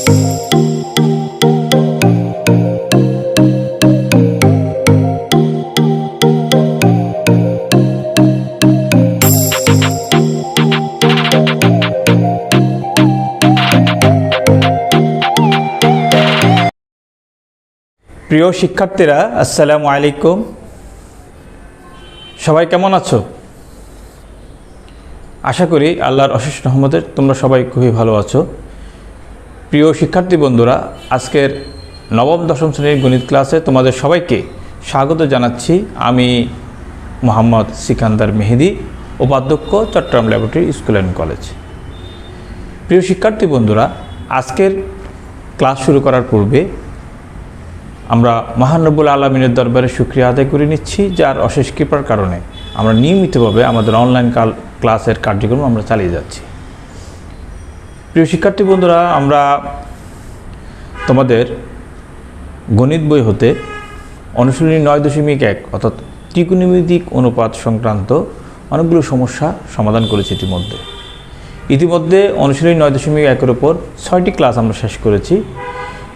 প্রিয় শিক্ষার্থীরা, আসসালামু আলাইকুম। সবাই কেমন আছো? আশা করি আল্লাহর অশেষ রহমতে তোমরা সবাই খুবই ভালো আছো। প্রিয় শিক্ষার্থী বন্ধুরা, আজকের নবম দশম শ্রেণীর গণিত ক্লাসে তোমাদের সবাইকে স্বাগত জানাচ্ছি। আমি মোহাম্মদ সিকান্দার মেহেদি, উপাধ্যক্ষ, Chattogram laboratory school and college. প্রিয় শিক্ষার্থী বন্ধুরা, আজকের ক্লাস শুরু করার পূর্বে আমরা মহান রব্বুল আলামিনের দরবারে শুকরিয়া আদায় করে নিচ্ছি, যার অশেষ কৃপার কারণে আমরা নিয়মিতভাবে আমাদের অনলাইন ক্লাসের কার্যক্রম আমরা চালিয়ে যাচ্ছি। প্রিয় শিক্ষার্থী বন্ধুরা, আমরা তোমাদের গণিত বই হতে অনুশীলনী 9.1 অর্থাৎ ত্রিকোণমিতিক অনুপাত সংক্রান্ত অনেকগুলো সমস্যা সমাধান করেছি ইতিমধ্যে অনুশীলনী 9.1-এর উপর 6টি ক্লাস আমরা শেষ করেছি।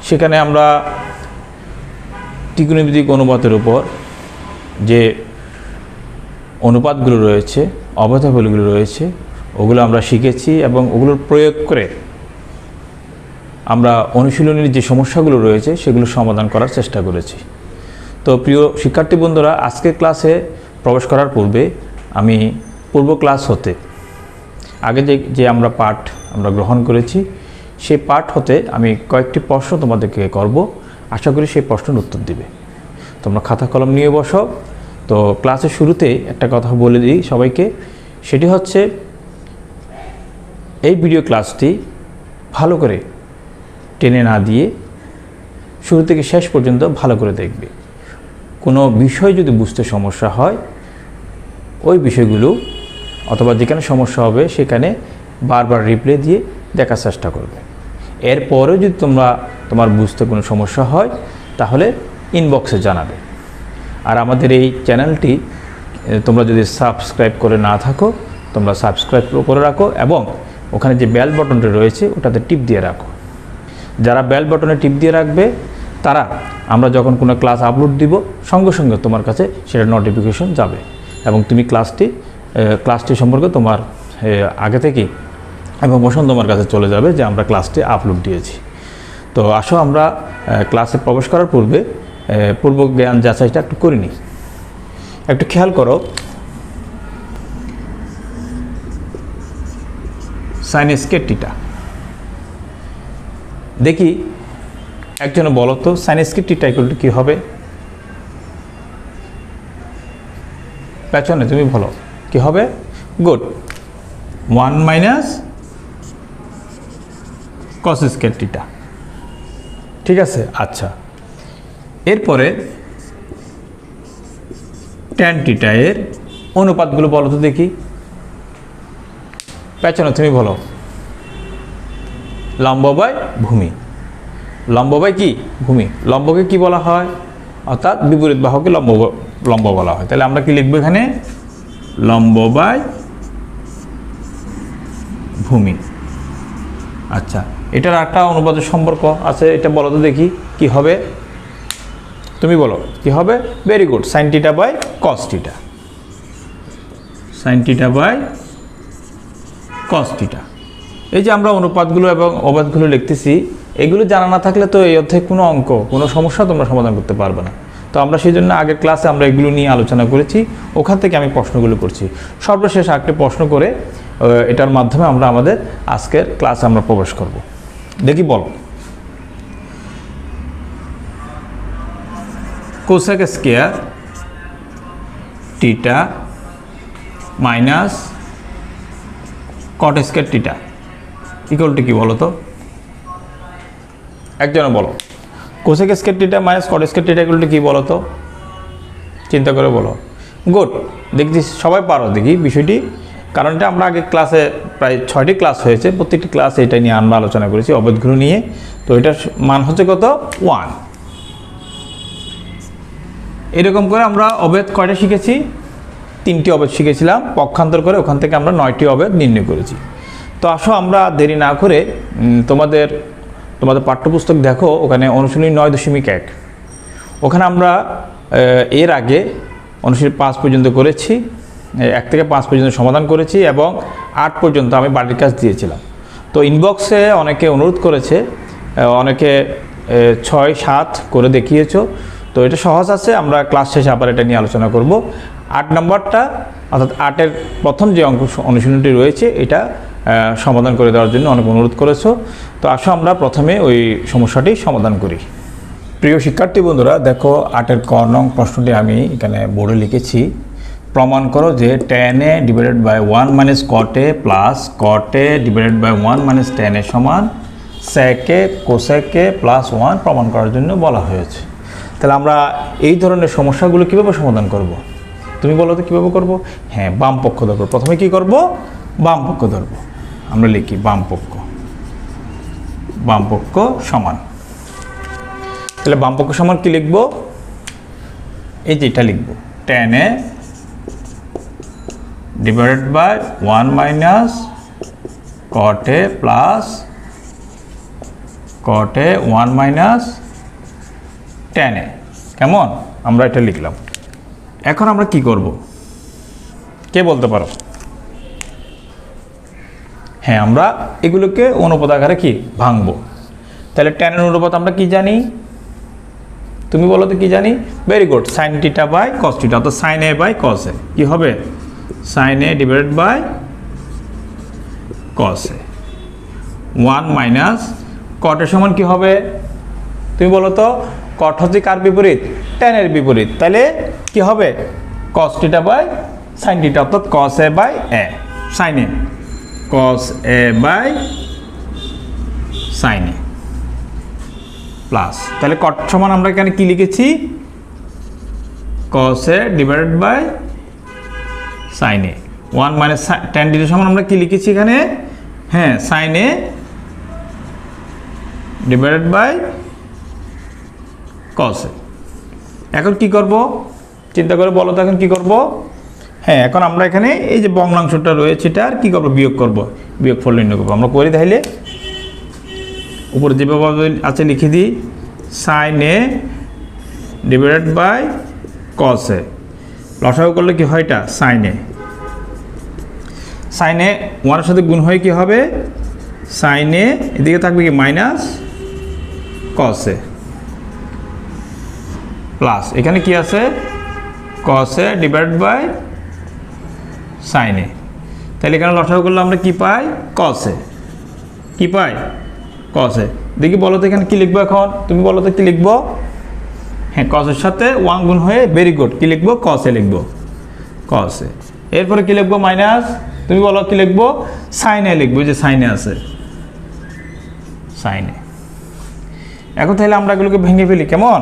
সেখানে আমরা ত্রিকোণমিতিক অনুপাতের উপর যে অনুপাতগুলো রয়েছে, অবয়বগুলো রয়েছে, ওগুলো আমরা শিখেছি এবং ওগুলোর প্রয়োগ করে আমরা অনুশীলনীর যে সমস্যাগুলো রয়েছে সেগুলো সমাধান করার চেষ্টা করেছি। তো প্রিয় শিক্ষার্থী বন্ধুরা, আজকের ক্লাসে প্রবেশ করার পূর্বে আমি পূর্ব ক্লাস হতে আগে যে আমরা পাঠ আমরা গ্রহণ করেছি সেই পাঠ হতে আমি কয়েকটি প্রশ্ন তোমাদেরকে করব। আশা করি সেই প্রশ্নের উত্তর দিবে। তোমরা খাতা কলম নিয়ে বসো। তো ক্লাসের শুরুতেই একটা কথা বলে দিই সবাইকে, সেটি হচ্ছে এই ভিডিও ক্লাসটি ভালো করে টেনে না দিয়ে শুরু থেকে শেষ পর্যন্ত ভালো করে দেখবে। কোনো বিষয় যদি বুঝতে সমস্যা হয়, ওই বিষয়গুলো অথবা যেখানে সমস্যা হবে সেখানে বারবার রিপ্লে দিয়ে দেখার চেষ্টা করবে। এরপরেও যদি তোমার বুঝতে কোনো সমস্যা হয় তাহলে ইনবক্সে জানাবে। আর আমাদের এই চ্যানেলটি তোমরা যদি সাবস্ক্রাইব করে না থাকো, তোমরা সাবস্ক্রাইব করে রাখো এবং ওখানে যে বেল বাটনটা রয়েছে ওটাতে টিপ দিয়ে রাখো। যারা বেল বাটনে টিপ দিয়ে রাখবে তারা আমরা যখন কোনো ক্লাস আপলোড দিব সঙ্গে সঙ্গে তোমার কাছে সেটা নোটিফিকেশন যাবে এবং তুমি ক্লাসটি সম্পর্কে তোমার আগে থেকেই ইনফরমেশন তোমার কাছে চলে যাবে যে আমরা ক্লাসটি আপলোড দিয়েছি। তো আসো আমরা ক্লাসে প্রবেশ করার পূর্বে পূর্ব জ্ঞান যাচাইটা একটু করে নিই। একটু খেয়াল করো, সাইন স্কয়ার থিটা। দেখি একজনে বলো তো, sine square theta equal to কী হবে? পেছনে তুমি বলো কি হবে? Good, 1 minus cos square theta. ঠিক আছে, আচ্ছা। এরপরে ট্যান থিটা এর অনুপাতগুলো বলো তো দেখি। পেছনে তুমি বলো, লম্ব বাই ভূমি। লম্ব বাই কি? ভূমি। লম্বকে কি বলা হয়? অর্থাৎ বিপরীত বাহুকে লম্ব বলা হয়। তাহলে আমরা কি লিখবো এখানে? লম্ব বাই ভূমি। আচ্ছা, এটার একটা অনুপাতের সম্পর্ক আছে, এটা বলো তো দেখি কি হবে? তুমি বলো কি হবে? Very good, sine theta by cos theta. Sine theta by cos theta. এই যে আমরা অনুপাতগুলো এবং অবয়বগুলো লিখতেছি, এগুলো জানা না থাকলে তো এই অধ্যায়ে কোনো অঙ্ক, কোনো সমস্যা তোমরা সমাধান করতে পারবে না। তো আমরা সেই জন্য আগের ক্লাসে আমরা এগুলো নিয়ে আলোচনা করেছি, ওখান থেকে আমি প্রশ্নগুলো করছি। সর্বশেষ আরেকটি প্রশ্ন করে এটার মাধ্যমে আমরা আমাদের আজকের ক্লাসে আমরা প্রবেশ করব। দেখি বল, cosec square theta minus cot square theta equal to কি বলো তো? একজনে বলো, cosec square theta minus cot square theta equal to কি বলো তো? চিন্তা করে বলো। গুড, দেখছি সবাই পারো দেখি বিষয়টি। কারণ এটা আমরা আগে ক্লাসে প্রায় 6টি ক্লাস হয়েছে, প্রত্যেকটি ক্লাসে এটা নিয়ে আমরা আলোচনা করেছি অবয়বগুলো নিয়ে। তো এটার মান হচ্ছে কত? 1। এরকম করে আমরা অবয়ব কয়টা শিখেছি? 3টি অবয়ব শিখেছিলাম, পক্ষান্তর করে ওখান থেকে আমরা 9টি অবয়ব নির্ণয় করেছি। তো আসো আমরা দেরি না করে তোমাদের তোমাদের পাঠ্যপুস্তক দেখো, ওখানে অনুশীলনী 9.1, ওখানে আমরা এর আগে অনুশীলনী 5 পর্যন্ত করেছি, 1 থেকে 5 পর্যন্ত সমাধান করেছি এবং 8 পর্যন্ত আমি বাড়ির কাজ দিয়েছিলাম। তো ইনবক্সে অনেকে অনুরোধ করেছে, অনেকে 6-7 করে দেখিয়েছো। তো এটা সহজ আছে, আমরা ক্লাস শেষে আবার এটা নিয়ে আলোচনা করব। 8 নম্বরটা অর্থাৎ 8-এর প্রথম যে অঙ্ক অনুশীলনটি রয়েছে এটা সমাধান করে দেওয়ার জন্য অনেক অনুরোধ করেছো। তো আসো আমরা প্রথমে ওই সমস্যাটি সমাধান করি। প্রিয় শিক্ষার্থী বন্ধুরা, দেখো 8-এর ক নং প্রশ্নটি আমি এখানে বোর্ডে লিখেছি। প্রমাণ করো যে tan a divided by 1 minus cot a plus cot a divided by 1 minus tan a সমান sec a cosec a plus 1 প্রমাণ করার জন্য বলা হয়েছে। তাহলে আমরা এই ধরনের সমস্যাগুলো কীভাবে সমাধান করব? তুমি বলো তো কীভাবে করব? হ্যাঁ, বাম পক্ষ ধরবো। প্রথমে কি করব? বাম পক্ষ ধরবো। আমরা লিখি বাম পক্ষ সমান। তাহলে বাম পক্ষ সমান কি লিখব? এই যে এটা লিখব, tan a divided by 1 minus cot a plus cot a 1 minus tan a। কেমন? আমরা এটা লিখলাম। এখন আমরা কি করব? কে বলতে পারো? হ্যাঁ, আমরা এগুলোকে অনুপাত আকারে কি ভাঙবো। তাহলে tan এর অনুপাত আমরা কি জানি? তুমি বলো তো কি জানি? Very good, sin θ by cos θ, অর্থাৎ sin a by cos a। কি হবে? sin a divided by cos a। 1 minus cot এর সমান কি হবে? তুমি বলো তো, cot হচ্ছে কার বিপরীত? tan এর বিপরীত। তাহলে কি হবে? cos θ বাই sin θ, অর্থাৎ cos a by a, sin a, cos a বাই sin a প্লাস, তাহলে cot সমান আমরা এখানে কি লিখেছি? cos a divided by sin a। 1 minus tan θ সমান আমরা কি লিখেছি এখানে? হ্যাঁ, sin a divided by cos a। এখন কি করব? চিন্তা করে বলো তো এখন কি করব? হ্যাঁ, এখন আমরা এখানে এই যে ভগ্নাংশটা রয়েছে এটা আর কি করব? বিয়োগ করব। বিয়োগফল নির্ণয় করব। আমরা করি তাহলে উপরে যেভাবে আছে লিখে দিই, sin a divided by cos a। লসাগু করলে কি হয়? এটা sin a। sin a 1 এর সাথে গুণ হয়ে কি হবে? sin a এদিকে থাকবে কি মাইনাস cos a প্লাস এখানে কি আছে? cos a divided by sin a। তাহলে এখানে লসাগু করলে আমরা কি পাই? cos a। কি পাই? cos a। দেখি বলো তো এখানে কি লিখবো এখন? তুমি বলো তো কি লিখবো? হ্যাঁ, cos এর সাথে 1 গুণ হয়ে, ভেরি গুড, কি লিখবো? cos a লিখবো, cos a। এরপরে কি লিখবো? মাইনাস, তুমি বলো কি লিখবো? sin a লিখবো, যে sin a আছে, sin a। এখন তাহলে আমরা এগুলোকে ভেঙে ফেলি। কেমন?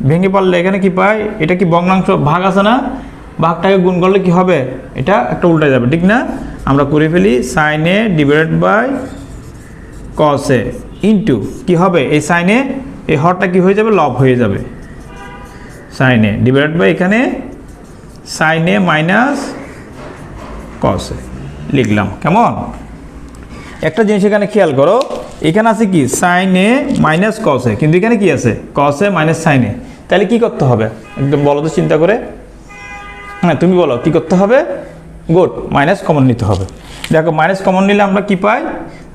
ভেঙে পারলে এখানে কি পাই? এটা কি ভগ্নাংশ, ভাগ আছে না? ভাগটাকে গুণ করলে কি হবে? এটা একটা উল্টে যাবে, ঠিক না? আমরা করে ফেলি sin a divided by cos a into কি হবে? এই sin a, এই হরটা কি হয়ে যাবে? লব হয়ে যাবে। sin a ডিভাইডেড বাই এখানে sin a minus cos a লিখলাম। কেমন? একটা জিনিস এখানে খেয়াল করো, এখানে আছে কি? sin a minus cos a, কিন্তু এখানে কি আছে? cos a minus sin a। তাহলে কি করতে হবে? একদম বলো তো চিন্তা করে। হ্যাঁ, তুমি বলো কি করতে হবে? গুড, মাইনাস কমন নিতে হবে। দেখো, মাইনাস কমন নিলে আমরা কি পাই?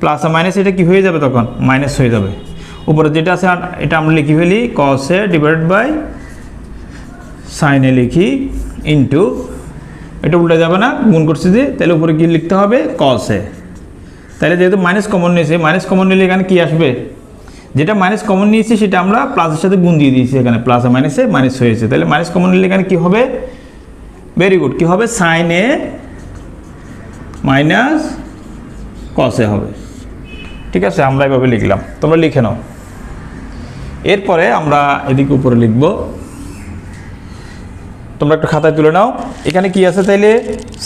প্লাস আর মাইনাস এটা কি হয়ে যাবে? তখন মাইনাস হয়ে যাবে। উপরে যেটা আছে এটা আমরা লিখি ফেলি, cos a divided by sin a লিখি ইন্টু, এটা উল্টে যাবে না, গুণ করছি যে, তাহলে উপরে কি লিখতে হবে? cos a। তাহলে যেহেতু মাইনাস কমন নিয়েছে, মাইনাস কমন নিলে এখানে কি আসবে? যেটা মাইনাস কমন নিয়েছি সেটা আমরা প্লাসের সাথে গুণ দিয়ে দিয়েছি, এখানে প্লাস আর মাইনাসে মাইনাস হয়েছে। তাহলে মাইনাস কমন নিলে এখানে কি হবে? ভেরি গুড, কি হবে? sin a minus cos a হবে। ঠিক আছে, আমরা এভাবে লিখলাম, তোমরা লিখে নাও। এরপরে আমরা এদিকে উপরে লিখব, তোমরা একটু খাতায় তুলে নাও। এখানে কি আছে? তাইলে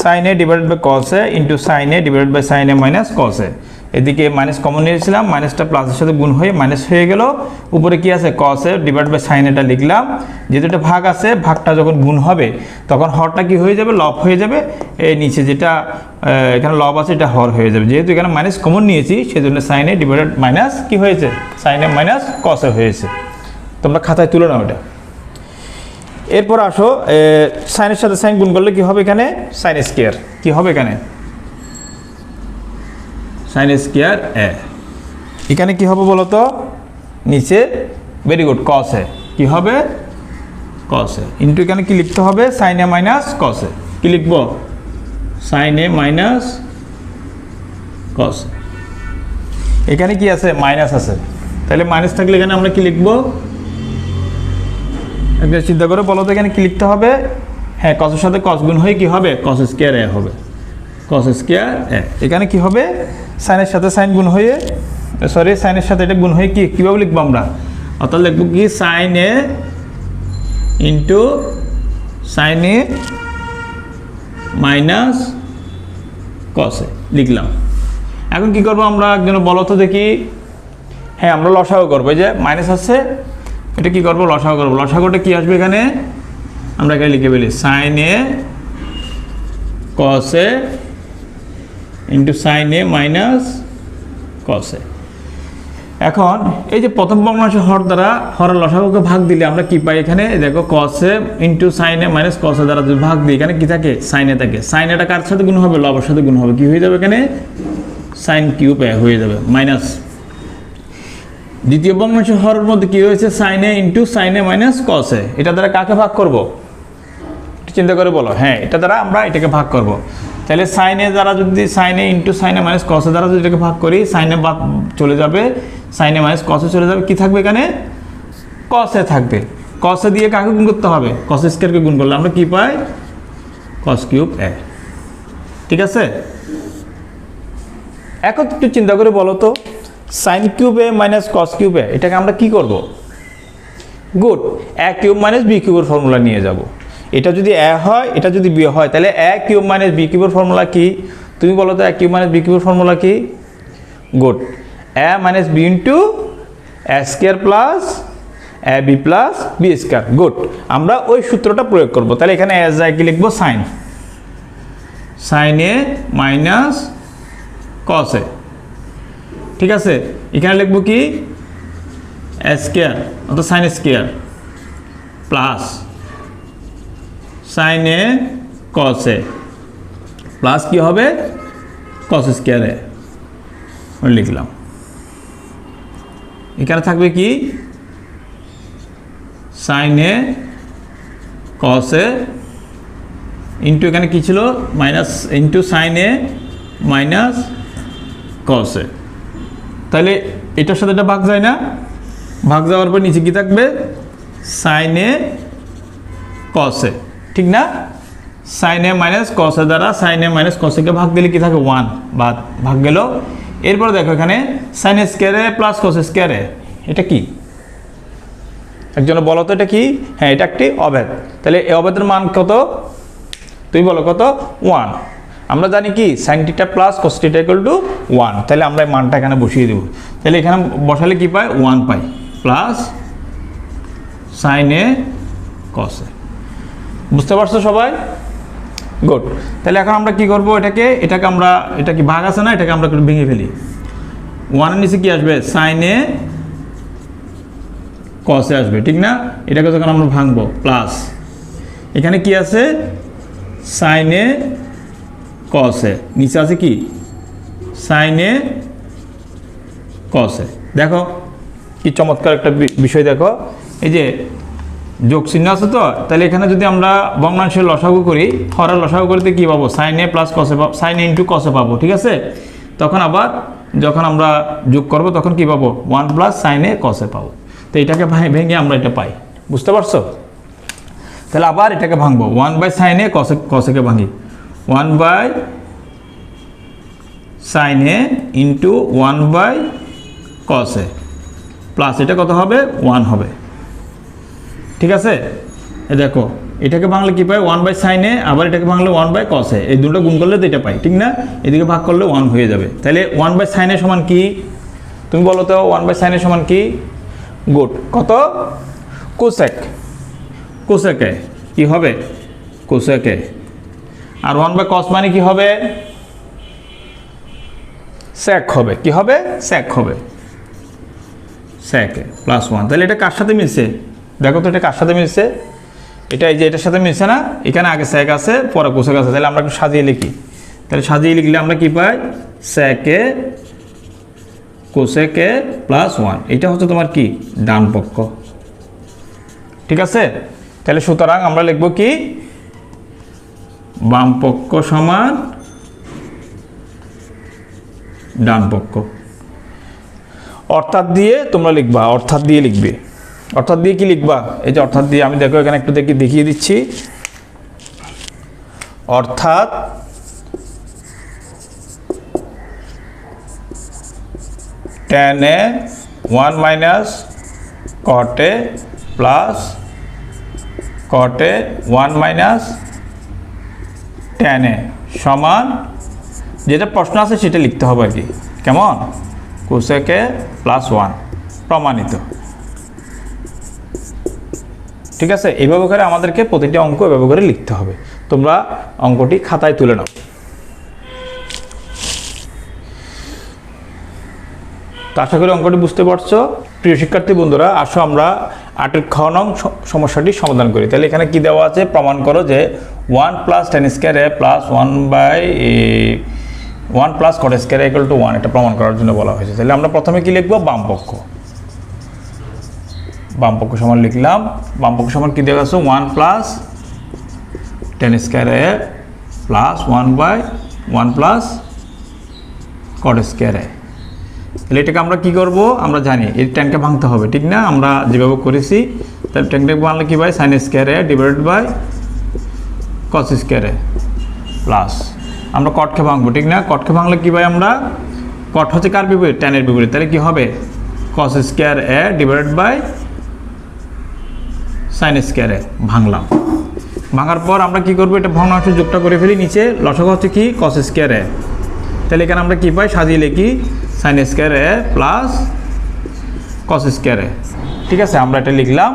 sin a divided by cos a into sin a divided by sin a minus cos a। এদিকে মাইনাস কমন নিয়েছিলাম, মাইনাসটা প্লাসের সাথে গুণ হয়ে মাইনাস হয়ে গেল। উপরে কি আছে cos A divide by sin এটা লিখলাম। যেহেতু এটা ভাগ আছে, ভাগটা যখন গুণ হবে তখন হরটা কি হয়ে যাবে, লব হয়ে যাবে। এই নিচে যেটা এখানে লব আছে এটা হর হয়ে যাবে। যেহেতু এখানে মাইনাস কমন নিয়েছি সেজন্য sin এ ডিভাইডেড মাইনাস কি হয়েছে, sin এ মাইনাস cos এ হয়েছে। তোমরা খাতায় তুলে নাও এটা। এরপর আসো সাইনের সাথে সাইন গুণ করলে কি হবে, এখানে সাইন স্কয়ার কি হবে, এখানে সাইন স্কয়ার এ। এখানে কি হবে বলো তো, নিচে ভেরি গুড cos এ কি হবে, cos এ ইনটু এখানে কি লিখতে হবে, সাইন এ মাইনাস cos এ। কি লিখবো, সাইন এ মাইনাস cos এ। এখানে কি আছে, মাইনাস আছে, তাহলে মাইনাস থাকলে এখানে আমরা কি লিখবো, একটা চিন্তা করে বলো তো এখানে কি লিখতে হবে। হ্যাঁ, cos এর সাথে cos গুণ হয়ে কি হবে, cos স্কয়ার এ হবে, cos স্কয়ার এ। এখানে কি হবে, সাইনের সাথে সাইন গুণ হয়ে, সরি সাইনের সাথে এটা গুণ হয়ে কি কিভাবে লিখবো আমরা, অর্থাৎ লিখবো কি sign A into sign A minus cos এ লিখলাম। এখন কি করবো আমরা, একজন বলো তো দেখি। হ্যাঁ, আমরা লসাগু করবো, এই যে মাইনাস আছে এটা কি করবো, লসাগু করবো। লসাগুটা কি আসবে এখানে, আমরা এখানে লিখে ফেলি sign A cos A into sign A minus cos এ। এখন এই যে প্রথম ভগ্নাংশ হর দ্বারা হরের লসাগুকে ভাগ দিলে আমরা কি পাই, এখানে দেখো cos এ ইন্টু সাইন এ মাইনাস cos এ দ্বারা যদি ভাগ দিই এখানে কি থাকে, সাইন এ থাকে। সাইন এটা কার সাথে গুণ হবে, লবের সাথে গুণ হবে। কি হয়ে যাবে এখানে, সাইন কিউব এ হয়ে যাবে মাইনাস। দ্বিতীয় ভগ্নাংশ হরের মধ্যে কি হয়েছে, sign A into sign A minus cos এ। এটা দ্বারা কাকে ভাগ করব, চিন্তা করে বলো। হ্যাঁ, এটা দ্বারা আমরা এটাকে ভাগ করব। তাহলে সাইন এ দ্বারা যদি sign A into sign A minus cos এ দ্বারা যদি এটাকে ভাগ করি, সাইন এ বাদ চলে যাবে, সাইন এ মাইনাস cos এ চলে যাবে। কি থাকবে এখানে, cos এ থাকবে। cos এ দিয়ে কাকে গুণ করতে হবে, cos স্কয়ারকে গুণ করলে আমরা কি পাই, cos কিউব এ। ঠিক আছে, এখন একটু চিন্তা করে বলো তো, সাইন কিউব এ মাইনাস cos কিউব এ এটাকে আমরা কি করব, গুড এ কিউব মাইনাস বি কিউবের ফর্মুলা নিয়ে যাব। এটা যদি এ হয়, এটা যদি বি হয়, তাহলে এ কিউব মাইনাস বি কিউবের ফর্মুলা কি, তুমি বলো তো, এ কিউব মাইনাস বি কিউবের ফর্মুলা কি, good a minus b into a square plus a b plus b square. Good, আমরা ওই সূত্রটা প্রয়োগ করব। তাহলে এখানে এস যায় কি লিখবো, সাইন সাইন এ মাইনাস cos এ। ঠিক আছে, এখানে লিখবো কি এ স্কয়ার অর্থাৎ sine square plus sign A cos A plus কি হবে, cos স্কয়ার এ লিখলাম। এখানে থাকবে কি sign A cos A into এখানে কি ছিল, মাইনাস ইন্টু সাইন এ মাইনাস cos এ। তাহলে এটার সাথে এটা ভাগ যায় না, ভাগ যাওয়ার পর নিচে কি থাকবে, সাইন এ cos এ। ঠিক না, সাইন এ মাইনাস cos এ দ্বারা সাইন এ মাইনাস cos একে ভাগ দিলে কি থাকে, 1 বাদ ভাগ গেল। এরপর দেখো এখানে সাইন স্কয়ার এ প্লাস cos স্কয়ার এ, এটা কি, একজন বলো তো এটা কি। হ্যাঁ, এটা একটি অভেদ। তাহলে এই অভেদের মান কত, তুমি বলো কত, 1। আমরা জানি কি sine theta plus cos theta equal to 1। তাহলে আমরা এই মানটা এখানে বসিয়ে দেব। তাহলে এখানে বসালে কি পাই, 1 পাই প্লাস সাইন এ cos এ। বুঝতে পারছো সবাই, গুড। তাহলে এখন আমরা কি করব, এটাকে আমরা, এটা কি ভাগ আছে না, এটাকে আমরা ভেঙে ফেলি। 1 এর নিচে কি আসবে, সাইন এ cos এ আসবে। ঠিক না, এটাকে যখন আমরা ভাঙবো প্লাস এখানে কি আছে, সাইন এ cos এ, নিচে আছে কি সাইন এ cos এ। দেখো কি চমৎকার একটা বিষয়, দেখো এই যে যোগ চিহ্ন আছে তো, তাহলে এখানে যদি আমরা ভগ্নাংশের লসাগু করি, হরের লসাগু করতে কি পাবো, sign A plus cos A, sign A into cos এ পাবো। ঠিক আছে, তখন আবার যখন আমরা যোগ করব তখন কি পাবো, 1 প্লাস সাইন এ cos এ পাবো। তো এটাকে ভেঙে আমরা এটা পাই, বুঝতে পারছো। তাহলে আবার এটাকে ভাঙবো, 1 by sine A cos A কে ভাঙি, 1 by sine A into 1 by cos A plus এটা কত হবে, 1 হবে। ঠিক আছে, দেখো এটাকে ভাঙলে কি পাই 1/sin a, আবার এটাকে ভাঙলে 1/cos a, এই দুটো গুণ করলে তো এটা পাই, ঠিক না? এদিকে ভাগ করলে 1 হয়ে যাবে। তাহলে 1/sin a সমান কি? তুমি বলো তো 1/sin a সমান কি? গুড, কত? কোসেক a কি হবে? Cosec a। আর 1/cos মানে কি হবে? sec হবে। কি হবে? sec হবে, sec a প্লাস 1। তাহলে এটা কার সাথে মিলছে দেখো তো, এটা কার সাথে মিলছে? এটা এই যে এটার সাথে মিলছে না? এখানে আগে sec আছে, পরে কোসেক আছে। তাহলে আমরা একটু সাজিয়ে লিখি। তাহলে সাজিয়ে লিখলে আমরা কি পাই? sec a cosec a plus 1। এটা হচ্ছে তোমার কি? ডান পক্ষ। ঠিক আছে? তাহলে সুতরাং আমরা লিখব কি? বাম পক্ষ সমান ডান পক্ষ। অর্থাৎ দিয়ে তোমরা লিখবা, অর্থাৎ দিয়ে লিখবে। অর্থাৎ দিয়ে কি লিখবা? এই যে অর্থাৎ দিয়ে আমি দেখো এখানে একটু দেখিয়ে দিচ্ছি। অর্থাৎ tan a 1 minus cot a plus cot a 1 minus tan a সমান, যেটা প্রশ্ন আছে সেটা লিখতে হবে আর কি। কেমন? cosec a প্লাস 1 প্রমাণিত। ঠিক আছে? এইভাবে করে আমাদেরকে প্রতিটি অঙ্ক এভাবে করে লিখতে হবে। তোমরা অঙ্কটি খাতায় তুলে নাও। তো আশা করি অঙ্কটি বুঝতে পারছো। প্রিয় শিক্ষার্থী বন্ধুরা, আসো আমরা 8-এর খ নং সমস্যাটি সমাধান করি। তাহলে এখানে কি দেওয়া আছে? প্রমাণ করো যে 1 plus tan square a plus 1 plus cot square a equal to 1, এটা প্রমাণ করার জন্য বলা হয়েছে। তাহলে আমরা প্রথমে কি লিখবো? বাম পক্ষ। বাম পক্ষ সমান লিখলাম। বাম পক্ষ সমান কি দেওয়া আছে? 1 plus tan square a plus 1 plus cot square a। তাহলে এটাকে আমরা কি করব? আমরা জানি এই ট্যানকে ভাঙতে হবে, ঠিক না? আমরা যেভাবে করেছি। তাহলে ট্যানকে ভাঙলে কি পাই? sin square a divided by cos square a plus আমরা কটকে ভাঙবো, ঠিক না? কটকে ভাঙলে কি পাই আমরা? কট হচ্ছে কার বিপরীত? ট্যানের বিপরীত। তাহলে কি হবে? cos square a divided by sin square a। ভাঙলাম। ভাঙার পর আমরা কি করব? এটা ভগ্নাংশ যোগটা করে ফেলি। নিচে লসাগু হচ্ছে কি? cos square a। তাহলে এখানে আমরা কি পাই? সাজিয়ে লিখি sin square a plus cos square a। ঠিক আছে? আমরা এটা লিখলাম।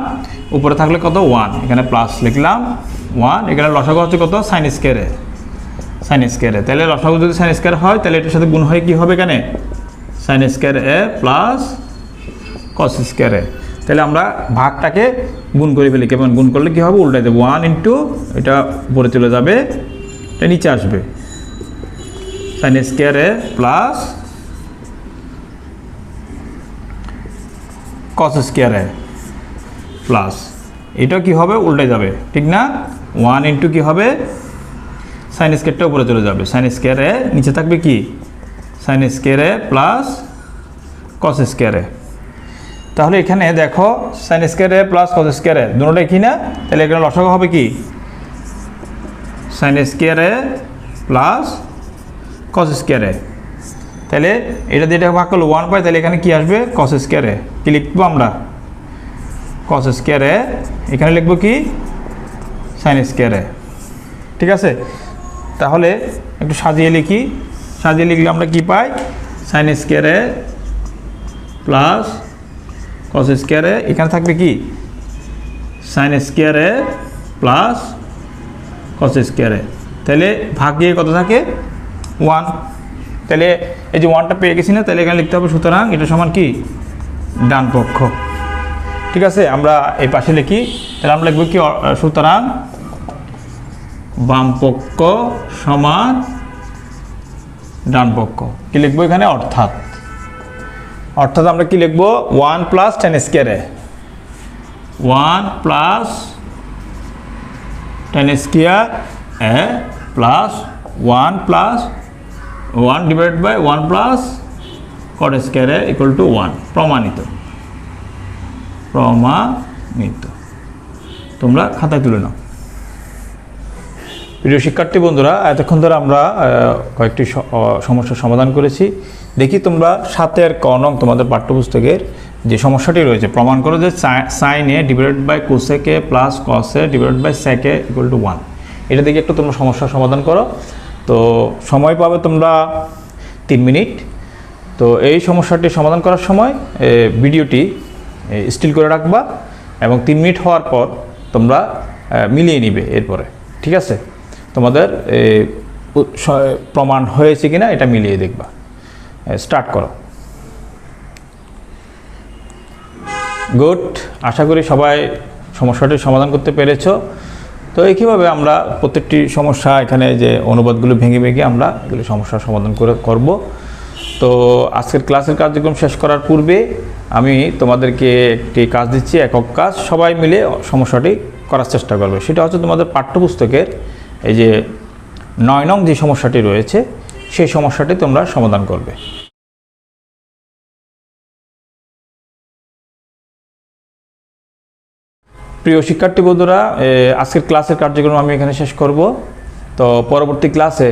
উপরে থাকলে কত? 1, এখানে প্লাস লিখলাম 1। এখানে লসাগু হচ্ছে কত? sin square a। sin square a। তাহলে লসাগু যদি sin স্কয়ার হয় তাহলে এটার সাথে গুণ হয় কি হবে? এখানে sin square a plus cos square a। তাহলে আমরা ভাগটাকে গুণ করে ফেলি। কেমন গুণ করলে কি হবে? উল্টাই দেবো। 1 ইন্টু এটা উপরে চলে যাবে, এটা নিচে আসবে sin square a plus cos square a plus এটা কি হবে? উল্টে যাবে, ঠিক না? 1 ইন্টু কি হবে? sin স্কয়ারটা উপরে চলে যাবে, sin স্কয়ার a নিচে থাকবে কি? sin square a plus cos square a। তাহলে এখানে দেখো sin square a plus cos square a দুটোটাই কি না? তাহলে এখানে লসাগু হবে কি? sin square a plus cos square a। তাহলে এটা দিয়ে এটা ভাগ করলে 1 পাই। তাহলে এখানে কি আসবে? cos square a। কি লিখবো আমরা? cos square a। এখানে লিখবো কি? sin square a। ঠিক আছে? তাহলে একটু সাজিয়ে লিখি। সাজিয়ে লিখলে আমরা কি পাই? sin square a plus cos square a। এখানে থাকবে কি? sin square a plus cos square a। তাহলে ভাগ দিয়ে কত থাকে? 1। তাহলে এই যে 1টা পেয়ে গেছি না? তাহলে এখানে লিখতে হবে সুতরাং এটা সমান কি? ডান পক্ষ। ঠিক আছে? আমরা এই পাশে লিখি। তাহলে আমরা লিখব কি? সুতরাং বাম পক্ষ সমান ডান পক্ষ। কি লিখবো এখানে? অর্থাৎ। অর্থাৎ আমরা কি লিখবো? 1 plus tan square a, 1 plus tan square a plus 1 plus 1 divide by 1 plus cot square a equal to 1। প্রমাণিত। প্রমাণিত। তোমরা খাতায় তুলে নাও। প্রিয় শিক্ষার্থী বন্ধুরা, এতক্ষণ ধরে আমরা কয়েকটি সমস্যার সমাধান করেছি। দেখি তোমরা 7-এর ক নং তোমাদের পাঠ্যপুস্তকের যে সমস্যাটি রয়েছে, প্রমাণ করো যে sine A divided by cosec A plus cos A divided by sec A equal to 1। এটা দেখে একটু তোমরা সমস্যার সমাধান করো। তো সময় পাবে তোমরা 3 মিনিট। তো এই সমস্যাটি সমাধান করার সময় ভিডিওটি স্টিল করে রাখবা এবং 3 মিনিট হওয়ার পর তোমরা মিলিয়ে নিবে এরপরে, ঠিক আছে? তোমাদের প্রমাণ হয়েছে কিনা এটা মিলিয়ে দেখবা। স্টার্ট করো। গুড, আশা করি সবাই সমস্যাটির সমাধান করতে পেরেছো। তো একইভাবে আমরা প্রত্যেকটি সমস্যা এখানে যে অনুবাদগুলো ভেঙে ভেঙে আমরা এগুলো সমস্যার সমাধান করব। তো আজকের ক্লাসের কার্যক্রম শেষ করার পূর্বে আমি তোমাদেরকে একটি কাজ দিচ্ছি, একক কাজ। সবাই মিলে সমস্যাটি করার চেষ্টা করবে। সেটা হচ্ছে তোমাদের পাঠ্যপুস্তকের এই যে 9 নং যে সমস্যাটি রয়েছে সেই সমস্যাটি তোমরা সমাধান করবে। প্রিয় শিক্ষার্থী বন্ধুরা, আজকের ক্লাসের কার্যক্রম আমি এখানে শেষ করব। তো পরবর্তী ক্লাসে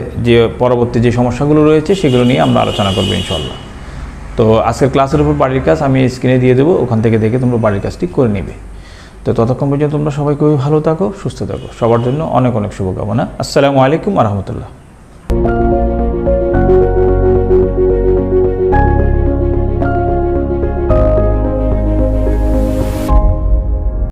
পরবর্তী যে সমস্যাগুলো রয়েছে সেগুলো নিয়ে আমরা আলোচনা করবো ইনশাল্লাহ। তো আজকের ক্লাসের উপর বাড়ির কাজ আমি স্ক্রিনে দিয়ে দেবো, ওখান থেকে দেখে তোমরা বাড়ির কাজটি করে নেবে। তো ততক্ষণ পর্যন্ত তোমরা সবাই খুবই ভালো থাকো, সুস্থ থাকো। সবার জন্য অনেক অনেক শুভকামনা। আসসালামু আলাইকুম ওয়া রাহমাতুল্লাহ।